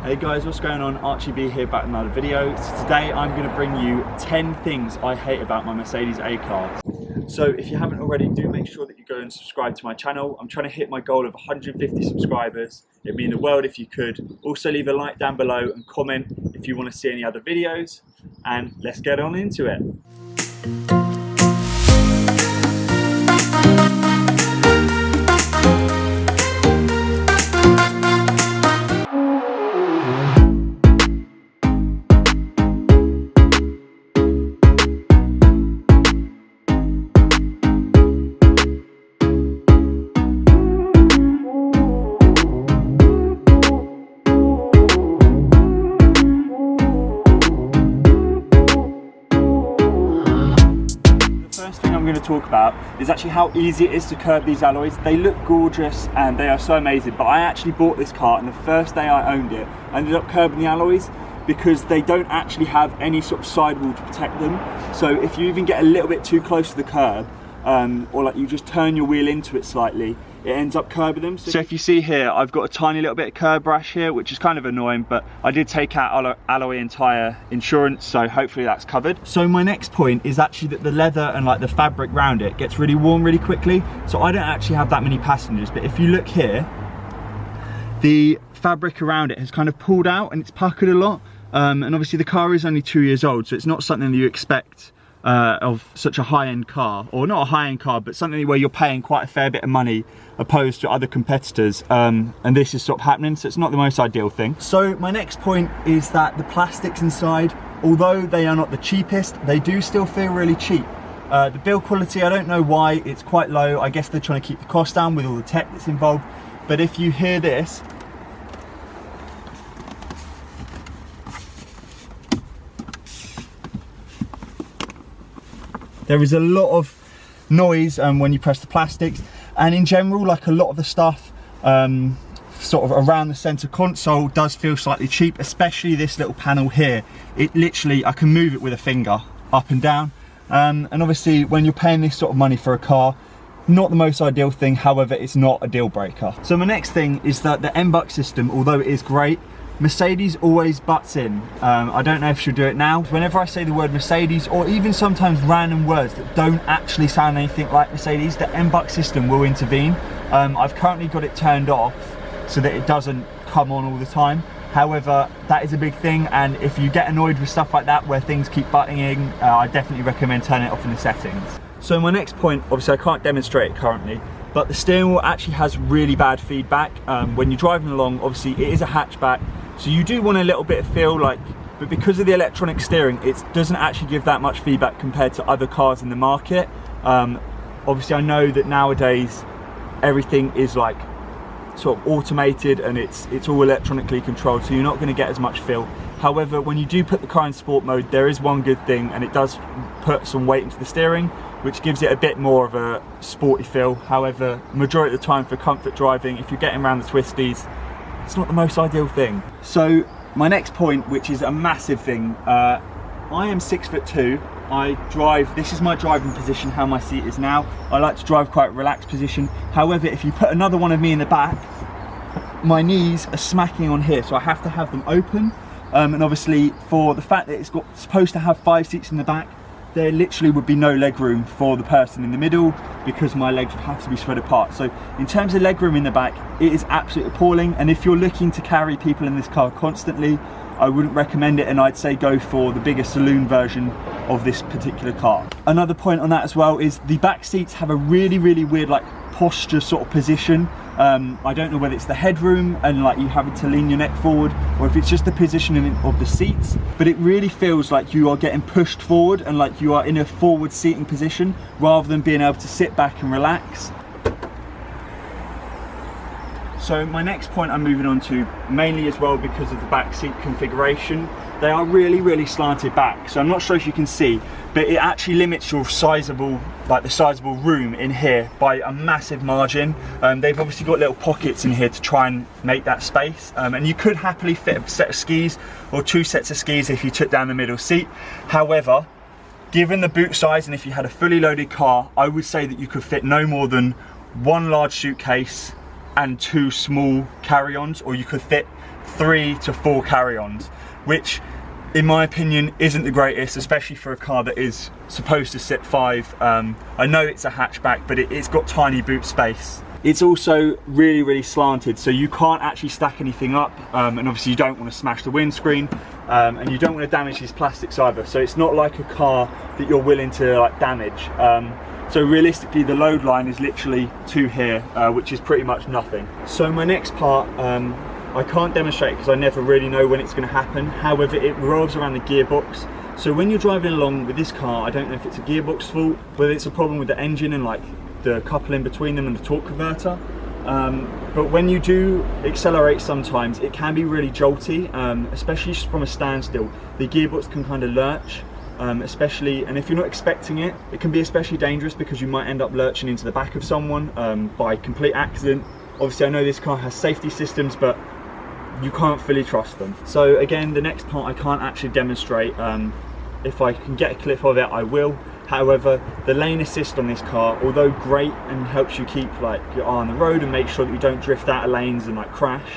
Hey guys, what's going on? Archie B here, back with another video. So today I'm going to bring you 10 things I hate about my Mercedes A-Class. So if you haven't already, do make sure that you go and subscribe to my channel. I'm trying to hit my goal of 150 subscribers. It'd mean the world if you could. Also leave a like down below and comment if you want to see any other videos. And let's get on into it. First thing I'm going to talk about is actually how easy it is to curb these alloys. They look gorgeous and they are so amazing, but I actually bought this car and the first day I owned it I ended up curbing the alloys because they don't actually have any sort of sidewall to protect them. So if you even get a little bit too close to the curb or like you just turn your wheel into it slightly, it ends up curbing them. So if you see here, I've got a tiny little bit of curb rash here, which is kind of annoying, but I did take out alloy and tyre insurance, so hopefully that's covered. So my next point is actually that the leather and like the fabric around it gets really warm really quickly. So I don't actually have that many passengers, but if you look here, the fabric around it has kind of pulled out and it's puckered a lot. And obviously the car is only 2 years old, so it's not something that you expect of such a high-end car, or not a high-end car, but something where you're paying quite a fair bit of money opposed to other competitors, and this is sort of happening, so it's not the most ideal thing. So my next point is that the plastics inside, although they are not the cheapest, they do still feel really cheap. The build quality, I don't know why it's quite low. I guess they're trying to keep the cost down with all the tech that's involved, but if you hear this, there is a lot of noise when you press the plastics, and in general, like a lot of the stuff sort of around the center console does feel slightly cheap, especially this little panel here. It literally, I can move it with a finger up and down, and obviously when you're paying this sort of money for a car, not the most ideal thing. However, it's not a deal breaker. So my next thing is that the MBC system, although it is great, Mercedes always butts in. I don't know if she'll do it now. Whenever I say the word Mercedes, or even sometimes random words that don't actually sound anything like Mercedes, the MBC system will intervene. I've currently got it turned off so that it doesn't come on all the time. However, that is a big thing, and if you get annoyed with stuff like that where things keep butting in, I definitely recommend turning it off in the settings. So my next point, obviously I can't demonstrate it currently, but the steering wheel actually has really bad feedback. When you're driving along, obviously it is a hatchback, so you do want a little bit of feel like, but because of the electronic steering, it doesn't actually give that much feedback compared to other cars in the market. Obviously I know that nowadays everything is like sort of automated and it's all electronically controlled, so you're not going to get as much feel. However, when you do put the car in sport mode, there is one good thing, and it does put some weight into the steering, which gives it a bit more of a sporty feel. However, majority of the time for comfort driving, if you're getting around the twisties, it's not the most ideal thing. So my next point, which is a massive thing, I am 6'2". I drive, this is my driving position, how my seat is now. I like to drive quite a relaxed position. However, if you put another one of me in the back, my knees are smacking on here, so I have to have them open. And obviously for the fact that it's supposed to have 5 seats in the back, there literally would be no leg room for the person in the middle because my legs would have to be spread apart. So in terms of leg room in the back, it is absolutely appalling. And if you're looking to carry people in this car constantly, I wouldn't recommend it, and I'd say go for the bigger saloon version of this particular car. Another point on that as well is the back seats have a really weird like posture sort of position. I don't know whether it's the headroom and like you having to lean your neck forward, or if it's just the positioning of the seats, but it really feels like you are getting pushed forward and like you are in a forward seating position rather than being able to sit back and relax. So my next point I'm moving on to, mainly as well because of the back seat configuration, they are really slanted back. So I'm not sure if you can see, but it actually limits your sizable, like the sizable room in here by a massive margin. They've obviously got little pockets in here to try and make that space. And you could happily fit a set of skis or 2 sets of skis if you took down the middle seat. However, given the boot size, and if you had a fully loaded car, I would say that you could fit no more than 1 large suitcase and 2 small carry-ons, or you could fit 3 to 4 carry-ons, which in my opinion isn't the greatest, especially for a car that is supposed to sit 5. I know it's a hatchback, but it's got tiny boot space. It's also really slanted, so you can't actually stack anything up, and obviously you don't want to smash the windscreen, and you don't want to damage these plastics either. So it's not like a car that you're willing to like damage. So realistically, the load line is literally to here, which is pretty much nothing. So my next part, I can't demonstrate because I never really know when it's going to happen. However, it revolves around the gearbox. So when you're driving along with this car, I don't know if it's a gearbox fault, whether it's a problem with the engine and like the coupling between them and the torque converter. But when you do accelerate sometimes, it can be really jolty, especially from a standstill. The gearbox can kind of lurch, especially, and if you're not expecting it, it can be especially dangerous because you might end up lurching into the back of someone by complete accident. Obviously, I know this car has safety systems, but you can't fully trust them. So again, the next part I can't actually demonstrate. If I can get a clip of it, I will. However, the lane assist on this car, although great and helps you keep like your eye on the road and make sure that you don't drift out of lanes and like crash,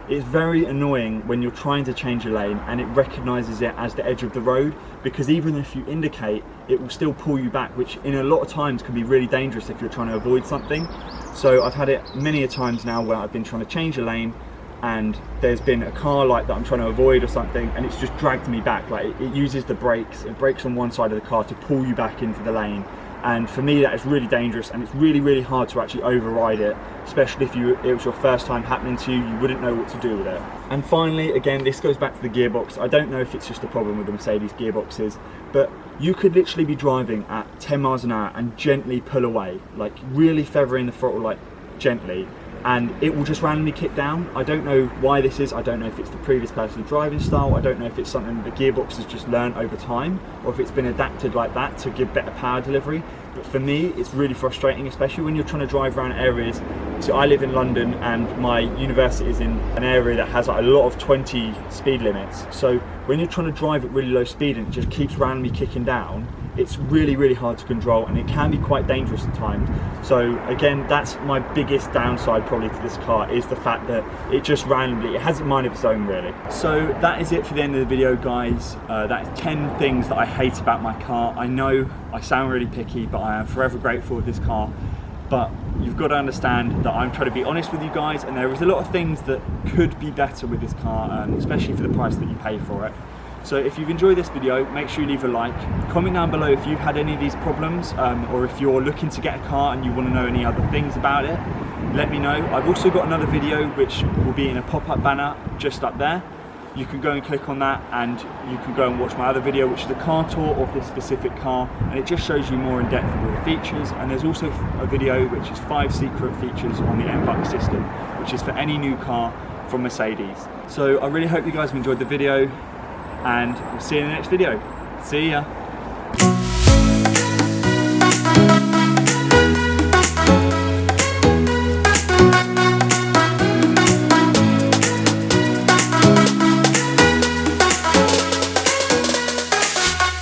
it's very annoying when you're trying to change a lane and it recognises it as the edge of the road, because even if you indicate, it will still pull you back, which in a lot of times can be really dangerous if you're trying to avoid something. So I've had it many a times now where I've been trying to change a lane and there's been a car like that I'm trying to avoid or something, and it's just dragged me back. Like it uses the brakes, it brakes on one side of the car to pull you back into the lane, and for me that is really dangerous, and it's really hard to actually override it, especially if it was your first time happening to you. You wouldn't know what to do with it. And finally, again, this goes back to the gearbox. I don't know if it's just a problem with the Mercedes gearboxes, but you could literally be driving at 10 miles an hour and gently pull away, like really feathering the throttle like gently, and it will just randomly kick down. I don't know why this is. I don't know if it's the previous person's driving style. I don't know if it's something the gearbox has just learned over time, or if it's been adapted like that to give better power delivery. But for me, it's really frustrating, especially when you're trying to drive around areas. So I live in London and my university is in an area that has like a lot of 20 speed limits. So when you're trying to drive at really low speed and it just keeps randomly kicking down, it's really hard to control, and it can be quite dangerous at times. So again, that's my biggest downside probably to this car, is the fact that it just randomly, it has a mind of its own really. So that is it for the end of the video, guys. That is 10 things that I hate about my car. I know I sound really picky, but I am forever grateful with this car. But you've got to understand that I'm trying to be honest with you guys, and there is a lot of things that could be better with this car, especially for the price that you pay for it. So if you've enjoyed this video, make sure you leave a like. Comment down below if you've had any of these problems, or if you're looking to get a car and you want to know any other things about it, let me know. I've also got another video which will be in a pop-up banner just up there. You can go and click on that, and you can go and watch my other video, which is a car tour of this specific car, and it just shows you more in depth of all the features. And there's also a video which is 5 secret features on the MBC System, which is for any new car from Mercedes. So I really hope you guys have enjoyed the video, and we'll see you in the next video. See ya.